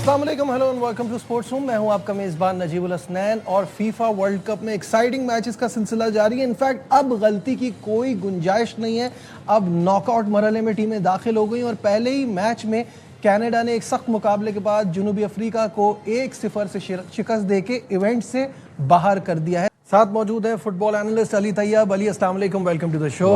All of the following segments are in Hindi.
अस्सलाम वालेकुम, hello and welcome to sports room. मैं हूं आपका मेज़बान नजीबुल हसनैन और फीफा वर्ल्ड कप में एक्साइटिंग मैचेस का सिलसिला जारी है। इनफैक्ट अब गलती की कोई गुंजाइश नहीं है। अब नॉकआउट मरहले में टीमें दाखिल हो गई और पहले ही मैच में कनाडा ने एक सख्त मुकाबले के बाद जनूबी अफ्रीका को 1-0 से शिकस्त देके इवेंट से बाहर कर दिया है। साथ मौजूद है फुटबॉल एनालिस्ट अली तैयब। अली, अस्सलाम वालेकुम, वेलकम टू द शो।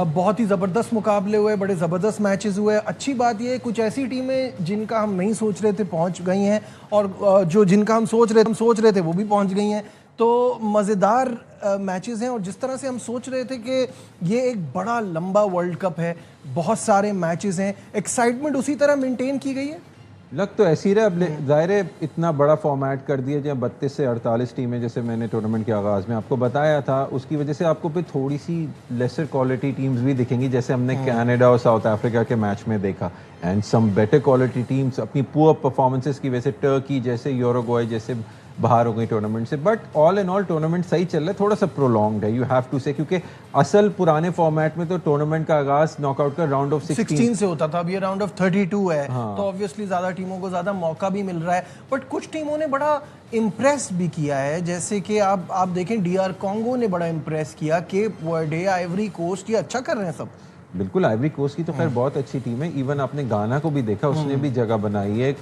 बहुत ही ज़बरदस्त मुकाबले हुए, बड़े ज़बरदस्त मैचेस हुए। अच्छी बात यह है कुछ ऐसी टीमें जिनका हम नहीं सोच रहे थे पहुंच गई हैं और जो जिनका हम सोच रहे थे वो भी पहुंच गई हैं। तो मज़ेदार मैचेस हैं और जिस तरह से हम सोच रहे थे कि ये एक बड़ा लंबा वर्ल्ड कप है, बहुत सारे मैचेस हैं, एक्साइटमेंट उसी तरह मेंटेन की गई है। लग तो ऐसी रहा। अब ज़ाहिर है इतना बड़ा फॉर्मेट कर दिया जहाँ 32 से 48 टीमें, जैसे मैंने टूर्नामेंट के आगाज़ में आपको बताया था, उसकी वजह से आपको फिर थोड़ी सी लेसर क्वालिटी टीम्स भी दिखेंगी, जैसे हमने कनाडा और साउथ अफ्रीका के मैच में देखा। And some better quality teams अपनी पुअर परफॉर्मेंसेस की वजह से, टर्की जैसे, यूरुग्वे जैसे बाहर हो गई टूर्नामेंट से। But all in all tournament सही चल रहा है, थोड़ा सा प्रोलॉन्ग्ड है, यू हैव टू से, क्योंकि असल पुराने फॉर्मेट में तो टूर्नामेंट का आगाज नॉकआउट का राउंड ऑफ 16 से होता था। अब ये राउंड ऑफ 32 है। हाँ। तो ऑब्वियसली ज्यादा टीमों को ज्यादा मौका भी मिल रहा है। बट कुछ टीमों ने बड़ा इम्प्रेस भी किया है, जैसे कि आप देखें डीआर कॉन्गो ने बड़ा इम्प्रेस किया, केप वर्डे, आइवरी कोस्ट, ये अच्छा कर रहे हैं सब। बिल्कुल, आइवरी कोस्ट की तो खैर बहुत अच्छी टीम है। इवन आपने गाना को भी देखा, उसने भी जगह बनाई है।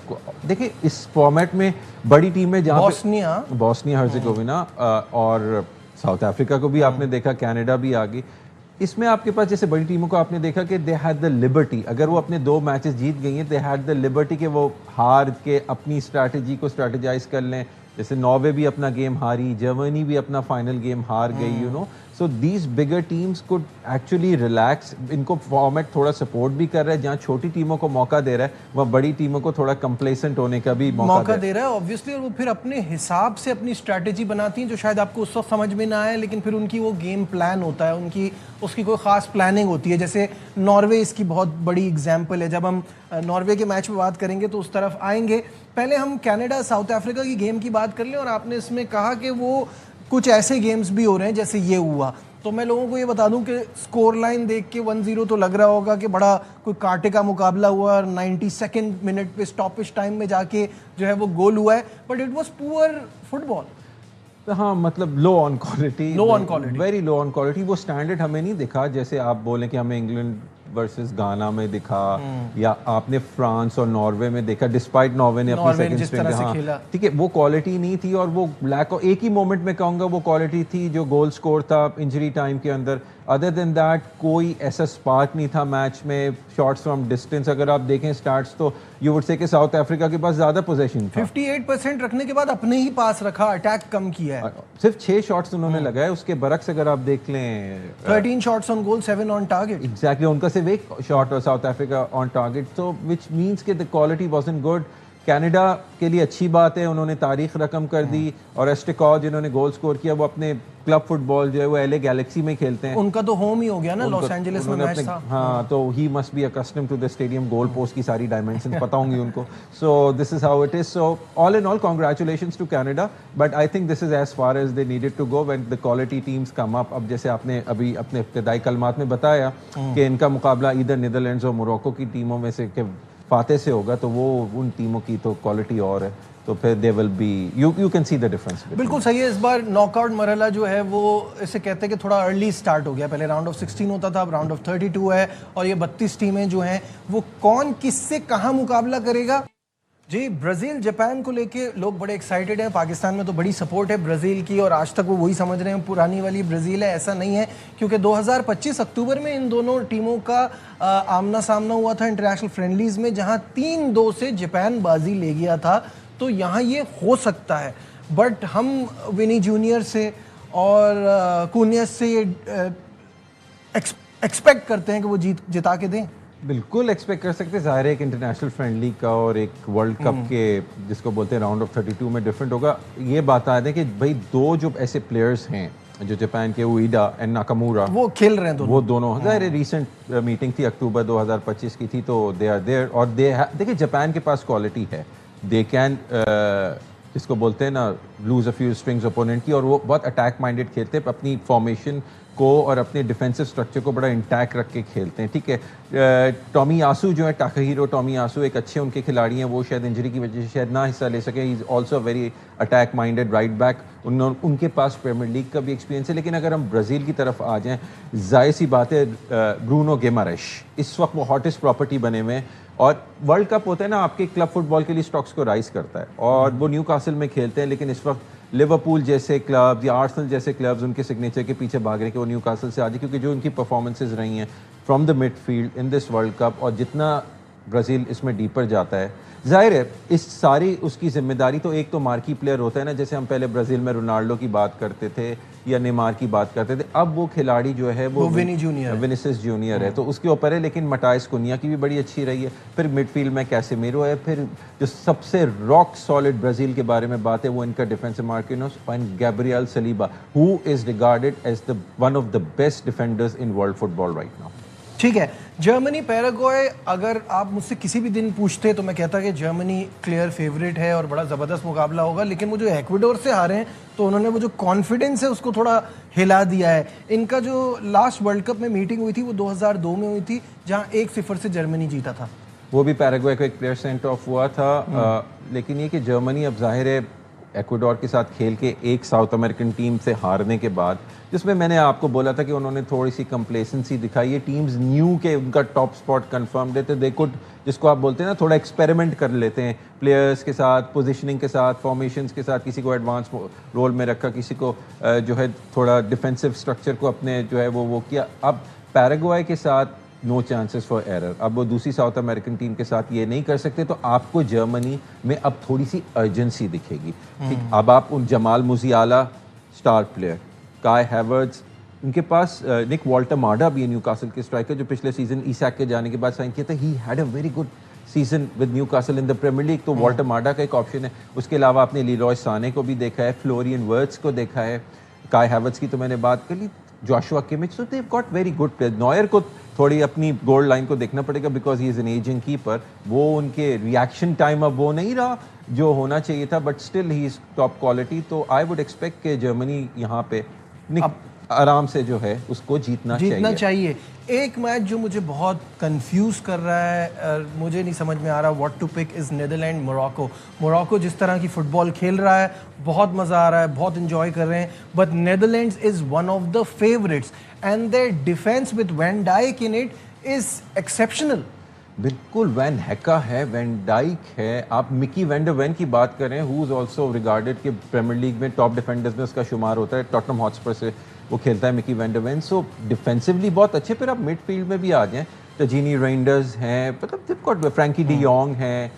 देखिए इस फॉर्मेट में बड़ी टीम है जहाँ बॉस्निया हर्जेगोविना और साउथ अफ्रीका को भी आपने देखा, कनाडा भी आ गई। इसमें आपके पास जैसे बड़ी टीमों को आपने देखा कि दे हैड द लिबर्टी, अगर वो अपने 2 मैचेस जीत गई हैं, दे हैड द लिबर्टी कि वो हार के अपनी स्ट्रैटेजी को स्ट्रैटेजाइज कर लें। जैसे नॉर्वे भी अपना गेम हारी, जर्मनी भी अपना फाइनल गेम हार गई, you know. So these bigger teams could actually relax. इनको फॉर्मेट थोड़ा सपोर्ट भी कर रहा है, जहाँ छोटी टीमों को मौका दे रहा है वह बड़ी टीमों को थोड़ा कंप्लेसेंट होने का भी मौका दे रहा है ऑब्वियसली। और वो फिर अपने हिसाब से अपनी स्ट्रैटेजी बनाती हैं जो शायद आपको उस वक्त समझ में ना आए, लेकिन फिर उनकी वो गेम प्लान होता है, उसकी कोई ख़ास प्लानिंग होती है। जैसे नॉर्वे इसकी बहुत बड़ी एग्जाम्पल है। जब हम नॉर्वे के मैच में बात करेंगे तो उस तरफ आएंगे। पहले हम कनाडा साउथ अफ्रीका की गेम की बात कर लें। और आपने इसमें कहा कि वो कुछ ऐसे गेम्स भी हो रहे हैं जैसे ये हुआ, तो मैं लोगों को ये बता दूं कि स्कोर लाइन देख के 1-0 तो लग रहा होगा कि बड़ा कोई कांटे का मुकाबला हुआ और 92nd मिनट पे स्टॉपेज टाइम में जाके जो है वो गोल हुआ है। But it was poor football. हाँ, मतलब लो on quality, very low on quality. वो स्टैंडर्ड हमें नहीं दिखा जैसे आप बोलें कि हमें इंग्लैंड वर्सेस गाना में दिखा, या आपने फ्रांस और नॉर्वे में देखा, डिस्पाइट नॉर्वे ने अपनी सेकंड स्ट्रिंग, हाँ ठीक है, वो क्वालिटी नहीं थी। और वो लैक ऑफ, एक ही मोमेंट में कहूँगा वो क्वालिटी थी जो गोल स्कोर था इंजरी टाइम के अंदर। अदर देन दैट कोई ऐसा स्पार्क नहीं था मैच में। शॉट्स फ्रॉम डिस्टेंस अगर आप देखें स्टार्ट्स, तो यू वुड से कि साउथ अफ्रीका के पास ज्यादा पोजीशन था। 58% रखने के बाद अपने ही पास रखा, अटैक कम किया है। सिर्फ 6 शॉट्स उन्होंने लगाए, उसके बरक्स अगर आप देख लें 13 shots on goal, 7 on target. Exactly, उनका सिर्फ एक शॉट और South Africa on target, so which means कि the quality wasn't good. Canada के लिए अच्छी बात है, उन्होंने तारीख रकम कर दी। और एस्टिकॉ जिन्होंने गोल स्कोर किया, वो अपने क्लब फुटबॉल जो है वो एलए गैलेक्सी में खेलते हैं। उनका तो होम ही हो गया ना, लॉस एंजलिस में मैच था। हाँ, तो he must be accustomed to the stadium, goal post की सारी डायमेंशंस पता होंगी उनको। So this is how it is. So all in all congratulations to Canada, but I think this is as far as they needed to go when the quality teams come up. अब जैसे आपने अभी अपने इब्तिदाई कलमात में बताया कि इनका मुकाबला इधर नीदरलैंड्स और मोरक्को की टीमों में से फाते से होगा, तो वो उन टीमों की तो क्वालिटी और है, तो फिर they will be, you can see the difference. बिल्कुल सही है। इस बार नॉकआउट मरहला जो है वो इसे कहते हैं कि थोड़ा अर्ली स्टार्ट हो गया। पहले राउंड ऑफ 16 होता था, अब राउंड ऑफ 32 है। और ये 32 टीमें जो हैं वो कौन किससे कहाँ मुकाबला करेगा। जी, ब्राज़ील जापान को लेके लोग बड़े एक्साइटेड हैं। पाकिस्तान में तो बड़ी सपोर्ट है ब्राज़ील की और आज तक वो वही समझ रहे हैं पुरानी वाली ब्राज़ील है। ऐसा नहीं है, क्योंकि 2025 अक्टूबर में इन दोनों टीमों का आमना सामना हुआ था इंटरनेशनल फ्रेंडलीज़ में, जहां 3-2 से जापान बाजी ले गया था। तो यहाँ ये हो सकता है, बट हम विनी जूनियर से और कूनियस से ये एक्सपेक्ट करते हैं कि वो जिता के दें। बिल्कुल एक्सपेक्ट कर सकते हैं। ज़ाहिर है एक इंटरनेशनल फ्रेंडली का और एक वर्ल्ड कप के जिसको बोलते हैं राउंड ऑफ 32 में डिफरेंट होगा। ये बात आ रही है कि भाई 2 जो ऐसे प्लेयर्स हैं जो जापान के, उइडा एंड नाकामुरा, वो खेल रहे हैं वो दोनों। ज़ाहिर है रिसेंट मीटिंग थी अक्टूबर 2025 की थी, तो दे आर देयर। और देखिए जापान के पास क्वालिटी है, दे कैन जिसको बोलते हैं ना lose a few strings opponent की, और वो बहुत अटैक माइंडेड खेलते हैं, अपनी फॉर्मेशन को और अपने डिफेंसिव स्ट्रक्चर को बड़ा इंटैक्ट रख के खेलते हैं, ठीक है। टॉमी आसू जो है, टाकाहीरो टॉमी आसू एक अच्छे उनके खिलाड़ी हैं, वो शायद इंजरी की वजह से शायद ना हिस्सा ले सके। He is also very attack minded right back. उनके पास प्रीमियर लीग का भी एक्सपीरियंस है। लेकिन अगर हम ब्राज़ील की तरफ आ जाएं, जाहिर सी बात है ब्रूनो गिमारेश इस वक्त वो हॉटेस्ट प्रॉपर्टी बने हुए हैं। और वर्ल्ड कप होता है ना, आपके क्लब फुटबॉल के लिए स्टॉक्स को राइज करता है, और वो न्यूकासल में खेलते हैं। लेकिन इस वक्त लिवरपूल जैसे क्लब या आर्सेनल जैसे क्लब्स उनके सिग्नेचर के पीछे भाग रहे हैं कि वो न्यूकासल से आ जाए, क्योंकि जो उनकी परफॉर्मेंसेज रही हैं from the midfield in this world cup, और जितना ब्राज़ील इसमें डीपर जाता है, जाहिर है इस सारी उसकी जिम्मेदारी तो एक तो मार्की प्लेयर होता है ना, जैसे हम पहले ब्राज़ील में रोनाल्डो की बात करते थे या नेमार की बात करते थे, अब वो खिलाड़ी जो है वो विनीसियस जूनियर है, तो उसके ऊपर है। लेकिन मटाइस कुनिया की भी बड़ी अच्छी रही है। फिर मिडफील्ड में कैसेमीरो है। फिर जो सबसे रॉक सॉलिड ब्राज़ील के बारे में बात है वो इनका defence Marquinhos and Gabriel Saliba, who is regarded as the one of the best defenders in world football right now. ठीक है, जर्मनी पैराग्वे, अगर आप मुझसे किसी भी दिन पूछते तो मैं कहता कि जर्मनी क्लियर फेवरेट है और बड़ा ज़बरदस्त मुकाबला होगा। लेकिन वो जो एक्वाडोर से हारे हैं तो उन्होंने वो जो कॉन्फिडेंस है उसको थोड़ा हिला दिया है। इनका जो लास्ट वर्ल्ड कप में मीटिंग हुई थी वो 2002 में हुई थी, जहां 1-0 से जर्मनी जीता था। वो भी पैराग्वे को एक प्लेयर सेंट ऑफ हुआ था। लेकिन ये कि जर्मनी अब जाहिर है एक्वाडोर के साथ खेल के एक साउथ अमेरिकन टीम से हारने के बाद, जिसमें मैंने आपको बोला था कि उन्होंने थोड़ी सी कंप्लेसेंसी दिखाई है। टीम्स न्यू के उनका टॉप स्पॉट कंफर्म देते, दे कुड, जिसको आप बोलते हैं ना, थोड़ा एक्सपेरिमेंट कर लेते हैं प्लेयर्स के साथ, पोजीशनिंग के साथ, फॉर्मेशंस के साथ। किसी को एडवांस रोल में रखा, किसी को जो है थोड़ा डिफेंसिव स्ट्रक्चर को अपने जो है वो किया। अब पैराग्वे के साथ नो चांसेस फॉर एरर। अब वो दूसरी साउथ अमेरिकन टीम के साथ ये नहीं कर सकते, तो आपको जर्मनी में अब थोड़ी सी अर्जेंसी दिखेगी। ठीक, अब आप उन Jamal Musiala star player, Kai Havertz, उनके पास निक वॉल्टर माडा भी है न्यूकासल के स्ट्राइकर, जो पिछले सीजन ईसैक के जाने के बाद साइन किया था। He had a very good season with Newcastle in the Premier League, तो वॉल्टर माडा का एक ऑप्शन है। उसके अलावा आपने लीरॉय साने को भी देखा है, फ्लोरियन वर्ट्स को देखा है, काय हैवर्ट्स की तो मैंने बात कर ली, जोशुआ किमिच, तो they got very good player. Neuer को थोड़ी अपनी गोल लाइन को देखना पड़ेगा because he is an ageing keeper. वो उनके रिएक्शन टाइम अब वो नहीं रहा जो होना चाहिए था, but still he is top quality. तो आई वुड एक्सपेक्ट कि जर्मनी यहाँ पे आराम से जो है उसको जीतना चाहिए। एक मैच जो मुझे बहुत कंफ्यूज कर रहा है, मुझे नहीं समझ में आ रहा what to pick, is Netherland Morocco. Morocco जिस तरह की फुटबॉल खेल रहा है, बहुत मज़ा आ रहा है, बहुत इंजॉय कर रहे हैं, but Netherlands is one of the favourites and their defence with van Dijk in it is exceptional. बिल्कुल, वैन हैका है, वैन डाइक है, आप मिकी वैन डर वेन की बात करें, हु इज ऑल्सो रिगार्डेड कि प्रीमियर लीग में टॉप डिफेंडर्स में उसका शुमार होता है, टॉटनहम हॉटस्पर से वो खेलता है Micky van de Ven. So defensively बहुत अच्छे। फिर आप मिडफील्ड में भी आ जाएं, तजीनी रेंडर्स हैं, मतलब फ्रैंकी डी यॉन्ग हैं,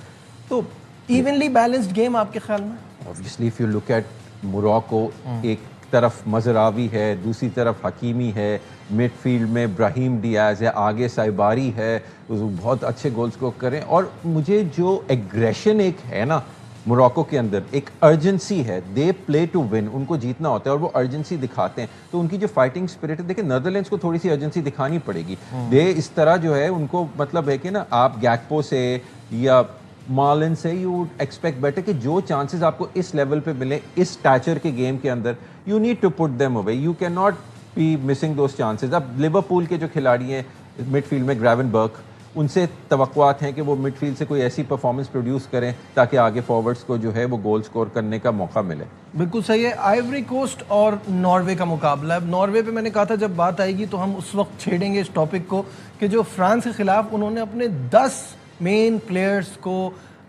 तो इवनली बैलेंस्ड गेम आपके ख्याल में? Obviously if you look at Morocco, एक तरफ मजरावी है, दूसरी तरफ हकीमी है, मिडफील्ड में ब्राहीम डियाज है, आगे साइबारी है, बहुत अच्छे गोल्स को करें। और मुझे जो एग्रेशन एक है ना मोरक्को के अंदर, एक अर्जेंसी है, दे प्ले टू विन, उनको जीतना होता है और वो अर्जेंसी दिखाते हैं। तो उनकी जो फाइटिंग स्पिरिट है, देखिए नीदरलैंड्स को थोड़ी सी अर्जेंसी दिखानी पड़ेगी। दे इस तरह जो है उनको मतलब है कि ना, आप गैक्पो से या मार्लिन से यू एक्सपेक्ट बेटर कि जो चांसेस आपको इस लेवल पे मिले, इस स्टैचर के गेम के अंदर, you need to put them away, you can not be missing those chances. अब लिवरपूल के जो खिलाड़ी हैं मिडफील्ड में, ग्रेवनबर्ग, उनसे तवक्कुआत हैं कि वो मिडफील्ड से कोई ऐसी परफॉर्मेंस प्रोड्यूस करें ताकि आगे फॉरवर्ड्स को जो है वो गोल स्कोर करने का मौका मिले। बिल्कुल सही है। आइवरी कोस्ट और नॉर्वे का मुकाबला है। नॉर्वे पे मैंने कहा था जब बात आएगी तो हम उस वक्त छेड़ेंगे इस टॉपिक को कि जो फ्रांस के खिलाफ उन्होंने अपने 10 मेन प्लेयर्स को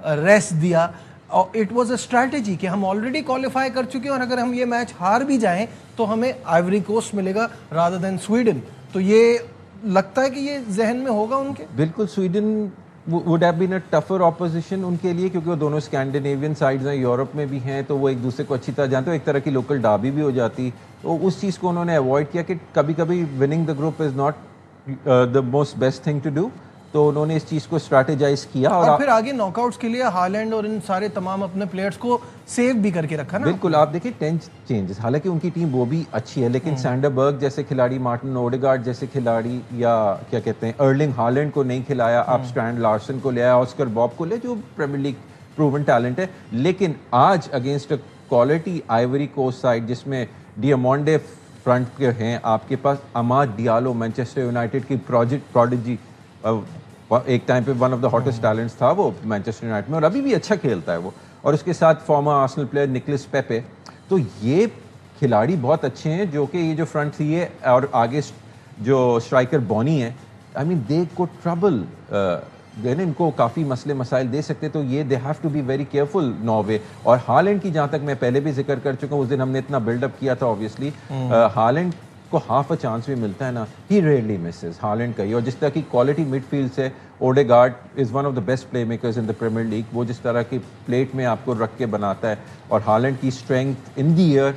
रेस्ट दिया, और इट वाज अ स्ट्रैटेजी कि हम ऑलरेडी क्वालिफाई कर चुके हैं और अगर हम ये मैच हार भी जाएं तो हमें आइवरी कोस्ट मिलेगा रादर देन स्वीडन। तो ये लगता है कि ये जहन में होगा उनके। बिल्कुल, Sweden would have been a tougher opposition उनके लिए, क्योंकि वो दोनों स्कैंडिनेवियन साइड्स हैं, यूरोप में भी हैं, तो वो एक दूसरे को अच्छी तरह जानते हो, एक तरह की लोकल डाबी भी हो जाती। तो उस चीज़ को उन्होंने अवॉइड किया कि कभी कभी winning the group is not the most best thing to do, तो उन्होंने इस चीज़ को स्ट्रैटेजाइज किया और फिर आगे नॉकआउट्स के लिए हालैंड और इन सारे तमाम अपने प्लेयर्स को सेव भी करके रखा ना। बिल्कुल, आप देखिए 10 चेंजेस, हालांकि उनकी टीम वो भी अच्छी है, लेकिन सैंडरबर्ग जैसे खिलाड़ी, मार्टिन ओडेगार्ड जैसे खिलाड़ी, या क्या कहते हैं अर्लिंग हालैंड को नहीं खिलाया, आप स्ट्रैंड लार्सन को ले आया, ऑस्कर बॉब को ले, जो प्रीमियर लीग प्रूवन टैलेंट है। लेकिन आज against a quality Ivory Coast side जिसमें डियामोंडे फ्रंट के हैं, आपके पास अमाद डियालो मैनचेस्टर यूनाइटेड की प्रोडिजी, एक टाइम पे one of the hottest talents था वो मैनचेस्टर यूनाइटेड में, और अभी भी अच्छा खेलता है वो, और उसके साथ फॉर्मर आर्सेनल प्लेयर निकोलस पेपे। तो ये खिलाड़ी बहुत अच्छे हैं जो कि ये जो फ्रंट थ्री है और आगे जो स्ट्राइकर बॉनी है, आई मीन दे को ट्रबल इनको काफ़ी मसले मसाइल दे सकते, तो ये they have to be very careful Norway. और हालैंड की जहाँ तक मैं पहले भी जिक्र कर चुका हूँ, उस दिन हमने इतना बिल्डअप किया था ऑब्वियसली, हालैंड को हाफ अ चांस भी मिलता है ना, ही रेयरली मिसेस हालैंड का ही। और जिस तरह की क्वालिटी मिडफील्ड से, Odegaard is one of the best playmakers in the Premier League, वो जिस तरह की प्लेट में आपको रख के बनाता है, और हालैंड की strength in the air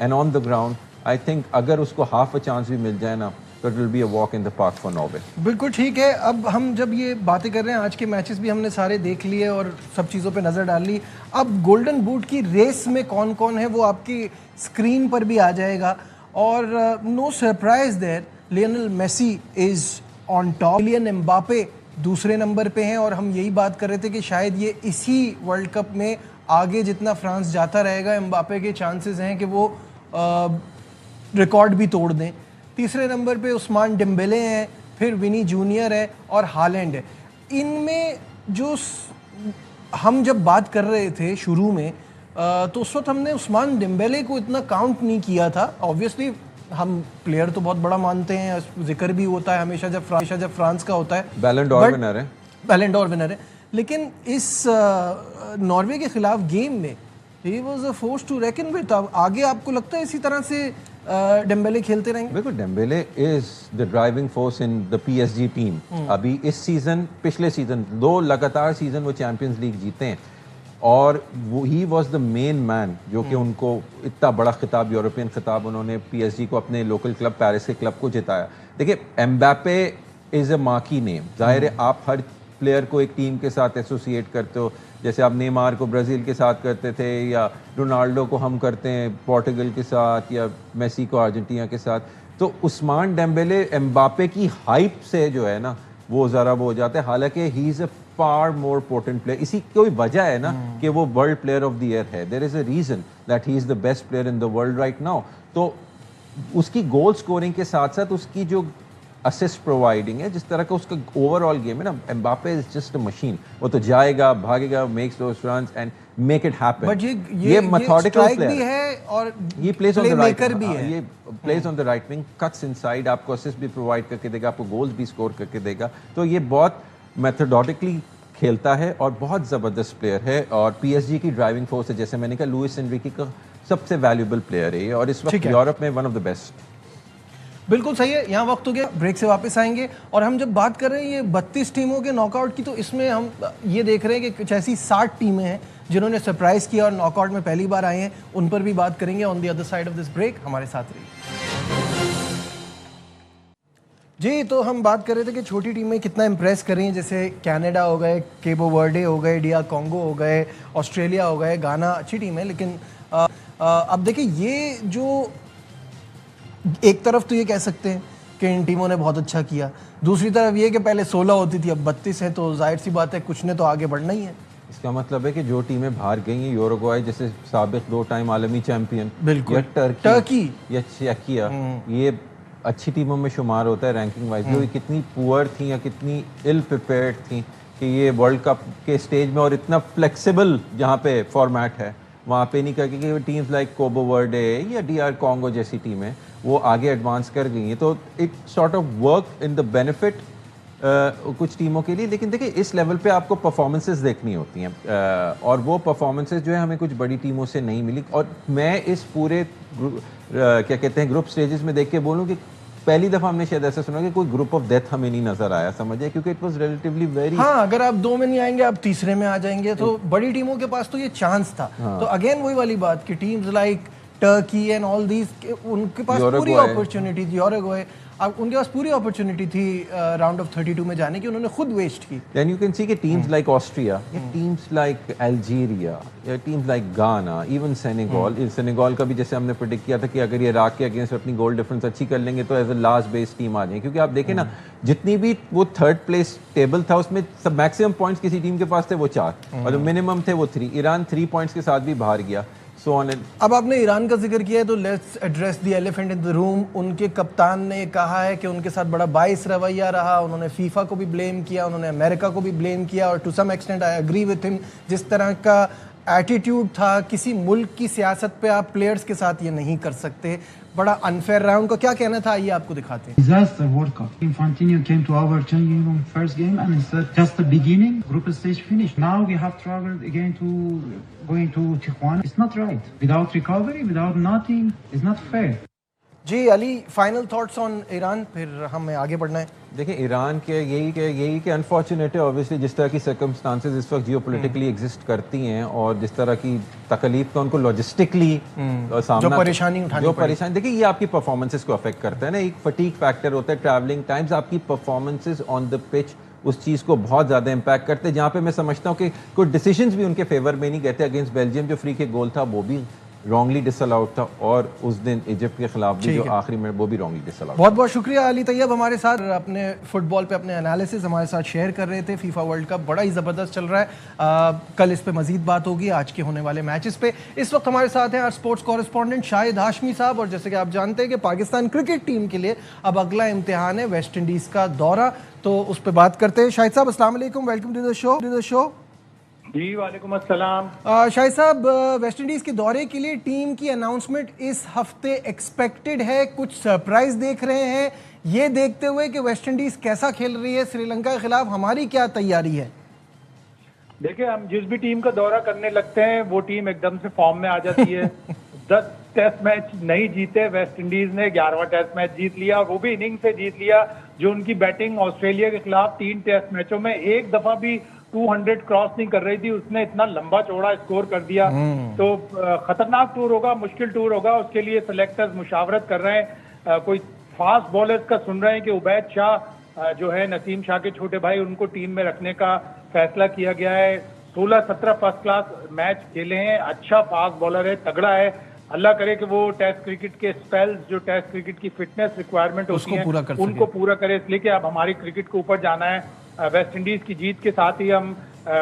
and on the ground, I think अगर उसको हाफ अ चांस भी मिल जाए ना, तो it will be a walk in the park for Norway. बिल्कुल ठीक है। अब हम जब ये बातें कर रहे हैं, आज के मैचेस भी हमने सारे देख लिए और सब चीज़ों पे नज़र डाल ली। अब गोल्डन बूट की रेस में कौन कौन है वो आपकी स्क्रीन पर भी आ जाएगा, और no surprise there, Lionel Messi is on top, Kylian Mbappe दूसरे नंबर पे हैं, और हम यही बात कर रहे थे कि शायद ये इसी वर्ल्ड कप में आगे जितना फ्रांस जाता रहेगा, एम्बापे के चांसेस हैं कि वो रिकॉर्ड भी तोड़ दें। तीसरे नंबर पे उस्मान डेम्बेले हैं, फिर विनी जूनियर है और हालैंड है। इनमें जो हम जब बात कर रहे थे शुरू में, तो उस वक्त हमने उस्मान डेम्बेले को इतना काउंट नहीं किया था। ऑब्वियसली हम प्लेयर तो बहुत बड़ा मानते हैं, जिक्र भी होता है हमेशा जब फ्रांस का होता है, बैलन डॉर विनर है, बैलन डॉर विनर है। लेकिन इस नॉर्वे के खिलाफ गेम में he was a force to reckon with. आगे आपको लगता है इसी तरह से डेम्बेले खेलते रहेंगे? बिल्कुल, Dembélé is the driving force in the PSG team. अभी इस सीजन, पिछले सीजन 2 लगातार सीजन वो चैंपियंस लीग जीते हैं, और वो he was the main man जो कि उनको इतना बड़ा खिताब, यूरोपियन खिताब, उन्होंने पीएसजी को, अपने लोकल क्लब पेरिस के क्लब को जिताया। देखिए, Mbappe is a marquee name. जाहिर है आप हर प्लेयर को एक टीम के साथ एसोसिएट करते हो, जैसे आप नेमार को ब्राज़ील के साथ करते थे, या रोनाल्डो को हम करते हैं पोर्टुगल के साथ, या मेसी को अर्जेंटीना के साथ। तो उस्मान डेम्बेले एम्बापे की हाइप से जो है ना, वो ज़रा वो हो जाता है। हालांकि he is a far more potent player. इसी कोई वजह है ना कि वो world player of the year है। There is a reason that he is the best player in the world right now. तो उसकी गोल स्कोरिंग के साथ साथ उसकी जो असिस्ट प्रोवाइडिंग है, जिस तरह का उसका ओवरऑल गेम है ना, Mbappe is just a machine. वो तो जाएगा, भागेगा, makes those runs and make it happen. But ये मेथोडिकल प्लेयर भी है, और ये प्लेस ऑन द राइट भी है। ये place on the right wing, cuts inside, आपको असिस्ट भी प्रोवाइड करके देगा, आपको गोल्स भी स्कोर करके देगा। तो ये बहुत मेथोडिकली खेलता है और बहुत ज़बरदस्त प्लेयर है, और पीएसजी की ड्राइविंग फोर्स है। जैसे मैंने कहा, लुइस एनरिके का सबसे वैल्यूएबल प्लेयर है, और इस वक्त यूरोप में वन ऑफ द बेस्ट। बिल्कुल सही है। यहाँ वक्त हो गया, ब्रेक से वापस आएंगे। और हम जब बात कर रहे हैं ये 32 टीमों के नॉकआउट की, तो इसमें हम ये देख रहे हैं कि कुछ ऐसी 60 टीमें हैं जिन्होंने सरप्राइज किया और नॉकआउट में पहली बार आए हैं। उन पर भी बात करेंगे on the other side of this break. हमारे साथ रहिए जी। तो हम बात कर रहे थे कि छोटी टीमें कितना इंप्रेस कर रही हैं, जैसे कनाडा हो गए, केबो वर्डे हो गए, DR कॉन्गो हो गए, ऑस्ट्रेलिया हो गए, गाना अच्छी टीम है। लेकिन अब देखिए, ये जो एक तरफ तो ये कह सकते हैं कि इन टीमों ने बहुत अच्छा किया, दूसरी तरफ ये कि पहले 16 होती थी, अब 32 है, तो जाहिर सी बात है कुछ ने तो आगे बढ़ना ही है। इसका मतलब है कि जो टीमें बाहर गई हैं, यूरुग्वाई जैसे साबिक 2 टाइम आलमी चैंपियन, बिल्कुल, या टर्की या चेकिया, ये अच्छी टीमों में शुमार होता है रैंकिंग वाइज। जो कितनी पुअर थी या कितनी इल प्रिपेयर्ड थी कि ये वर्ल्ड कप के स्टेज में, और इतना फ्लेक्सिबल जहाँ पे फॉर्मेट है, वहाँ पे नहीं करके कि टीम्स लाइक कोबो वर्डे या DR कॉन्गो जैसी टीमें वो आगे एडवांस कर गई हैं। तो it sort of work in the benefit कुछ टीमों के लिए। लेकिन देखिए, इस लेवल पे आपको परफॉर्मेंसेस देखनी होती हैं, और वो परफॉर्मेंसेस जो है हमें कुछ बड़ी टीमों से नहीं मिली। और मैं इस पूरे क्या कहते हैं ग्रुप स्टेजेस में देख के बोलूँ कि पहली दफा हमने शायद ऐसा सुना कि कोई ग्रुप ऑफ डेथ हमें नहीं नजर आया, समझे, क्योंकि इट वाज रिलेटिवली वेरी। हाँ, अगर आप 2 में नहीं आएंगे, आप तीसरे में आ जाएंगे, तो बड़ी टीमों के पास तो ये चांस था। तो अगेन वही वाली बात कि teams like Turkey and all these, उनके पास पूरी अपॉर्चुनिटी थी, यूरुग्वाई, अब उनके पास पूरी अपॉर्चुनिटी थी राउंड ऑफ 32 में जाने की, उन्होंने खुद वेस्ट की। देन यू कैन सी कि टीम्स लाइक ऑस्ट्रिया, या टीम्स लाइक अल्जीरिया, या टीम्स लाइक गाना, इवन सेनेगल का भी जैसे हमने प्रेडिक्ट किया था कि अगर ये इराक के अगेंस्ट अपनी गोल डिफरेंस अच्छी कर लेंगे तो as a last best team आ जाए। क्योंकि आप देखें ना, जितनी भी वो 3rd प्लेस टेबल था, उसमें सब मैक्सिमम पॉइंट्स किसी टीम के पास थे वो 4, और जो मिनिमम थे वो 3। ईरान 3 पॉइंट्स के साथ भी बाहर गया। So on and. अब आपने ईरान का जिक्र किया है तो let's address the elephant in the room. उनके कप्तान ने कहा है कि उनके साथ बड़ा बाइस रवैया रहा, उन्होंने फीफा को भी ब्लेम किया, उन्होंने अमेरिका को भी ब्लेम किया, और to some extent I agree with him. जिस तरह का एटीट्यूड था, किसी मुल्क की सियासत पे आप प्लेयर्स के साथ ये नहीं कर सकते, बड़ा अनफेयर रहा। उनका क्या कहना था, आइए आपको दिखाते हैं। Disaster World Cup. Infantino came to our changing room first game and he said just the beginning, group stage finished. Now we have traveled again to going to Tijuana. It's not right. Without recovery, without nothing, it's not fair. Ji Ali, final thoughts on Iran, फिर हमें आगे बढ़ना है। देखिए ईरान के यही के अनफॉर्चुनेट है ऑब्वियसली, जिस तरह की सर्कमस्टांसेस इस वक्त जियोपॉलिटिकली एग्जिस्ट करती हैं और जिस तरह की तकलीफ का उनको लॉजिस्टिकली सामना, जो परेशानी देखिए ये आपकी परफॉर्मेंसेस को अफेक्ट करता है ना। एक फटीग फैक्टर होता है, ट्रैवलिंग टाइम्स, आपकी परफॉर्मेंसेस ऑन द पिच उस चीज़ को बहुत ज़्यादा इम्पैक्ट करते हैं। जहाँ पे मैं समझता हूँ कि कुछ डिसीजंस भी उनके फेवर में नहीं गए थे। अगेंस्ट बेल्जियम जो फ्री किक गोल था वो भी रॉन्गली डिसअलाउड था, और उस दिन इजिप्ट के खिलाफ भी जो आखिरी में वो भी रॉन्गली डिसअलाउड। बहुत बहुत शुक्रिया अली तैयब, हमारे साथ अपने फुटबॉल पे अपने एनालिसिस हमारे साथ शेयर कर रहे थे। फीफा वर्ल्ड कप बड़ा ही ज़बरदस्त चल रहा है। कल इस पे मजीद बात होगी आज के होने वाले मैचेस पे। इस वक्त हमारे साथ हैं स्पोर्ट्स कॉरेस्पॉन्डेंट शाहिद हाशमी साहब, और जैसे कि आप जानते हैं कि पाकिस्तान क्रिकेट टीम के लिए अब अगला इम्तिहान है वेस्ट इंडीज़ का दौरा, तो उस पर बात करते हैं। शाहिद साहब अस्सलाम वालेकुम, वेलकम टू द शो। जी वालेकुम अस्सलाम। शाहिद साहब, वेस्ट इंडीज के दौरे के लिए टीम की अनाउंसमेंट इस हफ्ते एक्सपेक्टेड है, कुछ सरप्राइज देख रहे हैं? ये देखते हुए कि वेस्ट इंडीज कैसा खेल रही है श्रीलंका के खिलाफ, हमारी क्या तैयारी है? देखिए, हम जिस भी टीम का दौरा करने लगते हैं वो टीम एकदम से फॉर्म में आ जाती है। 10 टेस्ट मैच नहीं जीते वेस्ट इंडीज ने, 11वां टेस्ट मैच जीत लिया, वो भी इनिंग से जीत लिया। जो उनकी बैटिंग ऑस्ट्रेलिया के खिलाफ 3 टेस्ट मैचों में एक दफा भी 200 क्रॉस नहीं कर रही थी, उसने इतना लंबा चौड़ा स्कोर कर दिया। तो खतरनाक टूर होगा, मुश्किल टूर होगा। उसके लिए सिलेक्टर्स मुशावरत कर रहे हैं। कोई फास्ट बॉलर्स का सुन रहे हैं कि उबैद शाह जो है नसीम शाह के छोटे भाई, उनको टीम में रखने का फैसला किया गया है। 16-17 फर्स्ट क्लास मैच खेले हैं, अच्छा फास्ट बॉलर है, तगड़ा है। अल्लाह करे कि वो टेस्ट क्रिकेट के स्पेल्स, जो टेस्ट क्रिकेट की फिटनेस रिक्वायरमेंट होती है, उनको पूरा करे। इसलिए कि अब हमारी क्रिकेट को ऊपर जाना है। वेस्ट इंडीज की जीत के साथ ही हम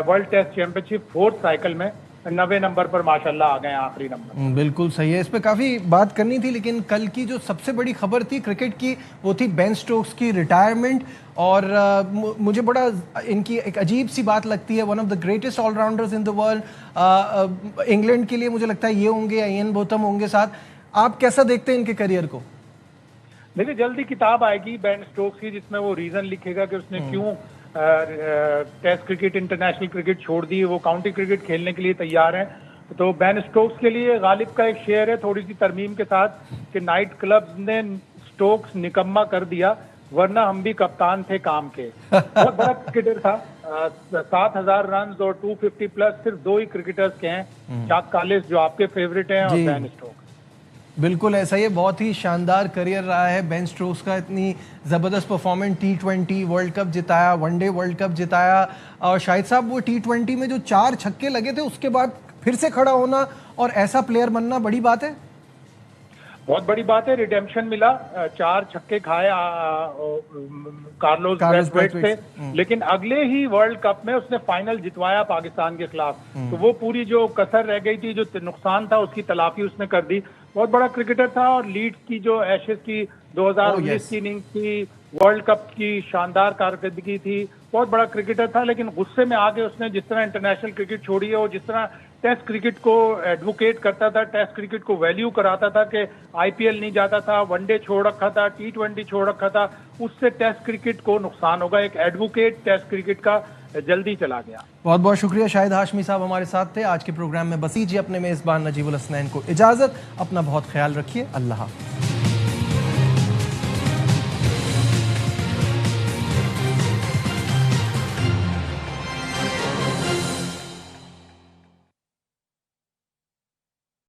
world test championship 4th cycle में 90 नंबर पर माशाल्लाह आ गए, आखिरी नंबर। बिल्कुल सही है, इस पे काफ़ी बात करनी थी, लेकिन कल की जो सबसे बड़ी खबर थी क्रिकेट की वो थी बेन स्टोक्स की रिटायरमेंट। और मुझे बड़ा इनकी एक अजीब सी बात लगती है, one of the greatest allrounders in the world. England के लिए मुझे लगता है ये होंगे या इयन बोथम होंगे साथ। आप कैसा देखते हैं इनके करियर को? देखिए, जल्दी किताब आएगी बेन स्टोक्स की, जिसमें वो रीजन लिखेगा कि उसने क्यों टेस्ट क्रिकेट, इंटरनेशनल क्रिकेट छोड़ दी। वो काउंटी क्रिकेट खेलने के लिए तैयार हैं। तो बेन स्टोक्स के लिए गालिब का एक शेयर है, थोड़ी सी तरमीम के साथ, कि नाइट क्लब्स ने स्टोक्स निकम्मा कर दिया, वरना हम भी कप्तान थे काम के। बहुत बड़ा क्रिकेटर था। 7000 रन और 250 प्लस सिर्फ 2 ही क्रिकेटर्स के हैं, जाक कालिस जो आपके फेवरेट हैं, और बेन स्टोक्स। बिल्कुल ऐसा ही, बहुत ही शानदार करियर रहा है बेन स्टोक्स का। इतनी ज़बरदस्त परफॉर्मेंस, T20 वर्ल्ड कप जिताया, वनडे वर्ल्ड कप जिताया, और शाहिद साहब वो T20 में जो 4 छक्के लगे थे उसके बाद फिर से खड़ा होना और ऐसा प्लेयर बनना बड़ी बात है। बहुत बड़ी बात है। रिडेम्पशन मिला, 4 छक्के खाए कार्लोस ब्रैथवेट से, लेकिन अगले ही वर्ल्ड कप में उसने फाइनल जितवाया पाकिस्तान के खिलाफ। तो वो पूरी जो कसर रह गई थी, जो नुकसान था, उसकी तलाफी उसने कर दी। बहुत बड़ा क्रिकेटर था। और लीड्स की जो एशेज की 2019 की इनिंग्स थी, वर्ल्ड कप की शानदार कारकर्दगी थी, बहुत बड़ा क्रिकेटर था। लेकिन गुस्से में आके उसने जिस तरह इंटरनेशनल क्रिकेट छोड़ी है, और जिस तरह टेस्ट क्रिकेट को एडवोकेट करता था, टेस्ट क्रिकेट को वैल्यू कराता था कि IPL नहीं जाता था, वनडे छोड़ रखा था, T20 छोड़ रखा था, उससे टेस्ट क्रिकेट को नुकसान होगा। एक एडवोकेट टेस्ट क्रिकेट का जल्दी चला गया। बहुत बहुत शुक्रिया शाहिद हाशमी साहब हमारे साथ थे आज के प्रोग्राम में। बस दीजिए अपने मेज़बान नजीबुल हसनैन को इजाज़त। अपना बहुत ख्याल रखिए। अल्लाह हाफ़िज़।